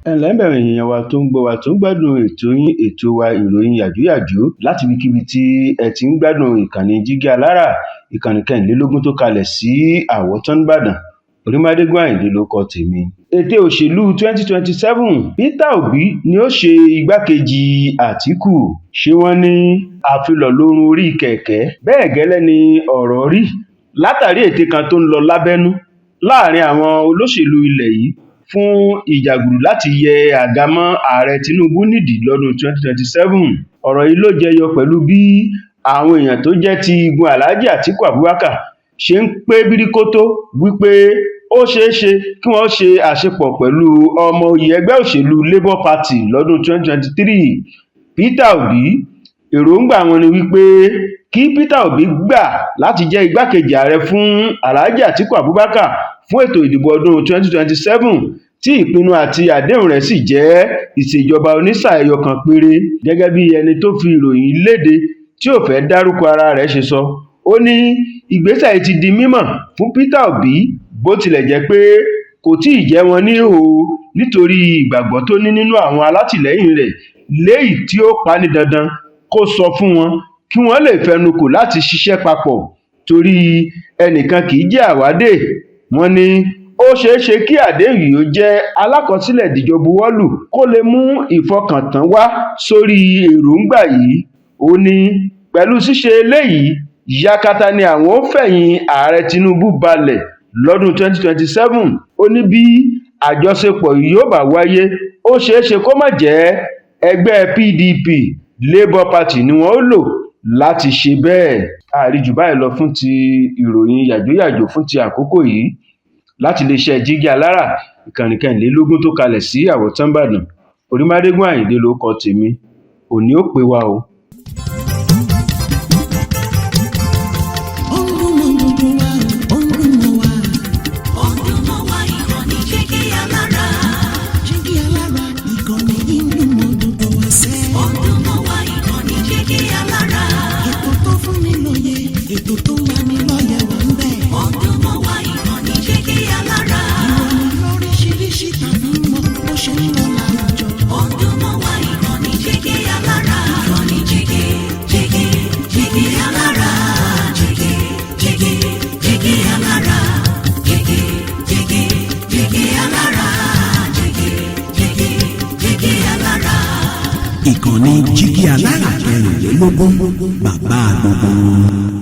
ẹ̀lẹ́ bẹ̀rẹ̀ èèyàn wa tó ń gbọ́ wa tó ń gbádùn ètò wa ìròyìn yàjóyàjó láti ibikíbi tí ẹ ti ń gbádùn ìkànnì Jígí Alára, ìkànnì 24 tó kalẹ̀ sí Àwọ̀tán Ìbàdàn. Orímádégún Àyìndé ló kọ tèmi. Ètò òṣèlú 2027, Peter Obi ni ó ṣe igbákejì Àtíkù. Ṣé wọ́n ní àfilọ̀ lórun orí kẹ̀kẹ́? Bẹ́ẹ̀ gẹ́lẹ́ ni ọ̀rọ̀ rí látàrí ète kan tó ń lọ lábẹ́nú láàrin àwọn olóṣèlú ilẹ̀ yìí fún ìjàgùdù láti yẹ àga mọ́ ààrẹ Tinubu nídìí lọ́dún 2027. Ọ̀rọ̀ yìí ló jẹyọ pẹ̀lú bí àwọn èèyàn tó jẹ́ ti igun Alhaji Atiku Abubakar ṣe ń pé bíríkótó wípé ó ṣeéṣe kí wọ́n ṣe àṣepọ̀ pẹ̀lú ọmọ oyè ẹgbẹ́ òṣèlú Labour Party lọ́dún 2023. Peter Obi, èròǹgbà wọn ni wípé kí Peter Obi gbà láti jẹ́ igbákejì ààrẹ fún Alhaji Atiku Abubakar fún ètò ìdìbò ọdún 2027 tí ìpinnu àti àdéhùn rẹ̀ sì jẹ́ ìṣèjọba onísáà ẹyọ kan péré. Gẹ́gẹ́ bí ẹni tó fi ìròyìn léde tí ò fẹ́ dárúkọ ara rẹ̀ ṣe sọ, ó ní ìgbésẹ̀ yìí ti di mímọ̀ fún Peter Obi bó tilẹ̀ jẹ́ pé kò tíì jẹ́ wọn níhò nítorí ìgbàgbọ́ tó ní nínú àwọn alátìlẹ́yìn rẹ̀, léyìí tí ó pa ní dandan kó sọ fún wọn kí wọ́n lè fẹnukò láti ṣiṣẹ́ papọ̀ torí ẹnìkan kì í jẹ́ àwádè. Wọ́n ní ó ṣeéṣe kí àdéhùn yìí ó jẹ́ alákọsílẹ̀ ìdìjọbuwọ́lù kó lè mú ìfọkàntán wá sórí èròǹgbà yìí. Ó ní pẹ̀lú ṣíṣe eléyìí, yakata ni àwọn ó fẹ̀yìn ààrẹ Tinubu balẹ̀ lọ́dún 2027. Ó ní bí àjọṣepọ̀ yìí yóò bá wáyé, ó ṣeéṣe kó má jẹ́ ẹgbẹ́ PDP Labour Party ni wọ́n ó lò láti ṣe bẹ́ẹ̀. Àríjù báyìí lọ fún ti ìròyìn yàjóyàjó fún ti àkókò yìí láti iléeṣẹ́ Jígí Alára, ìkànnì 24 tó kalẹ̀ sí Àwọ̀tán Ìbàdàn. Orímádégún Àyìndé ló kọ tèmi. Òní ó pé wa o. Ìkànnì Jígí Alára 24.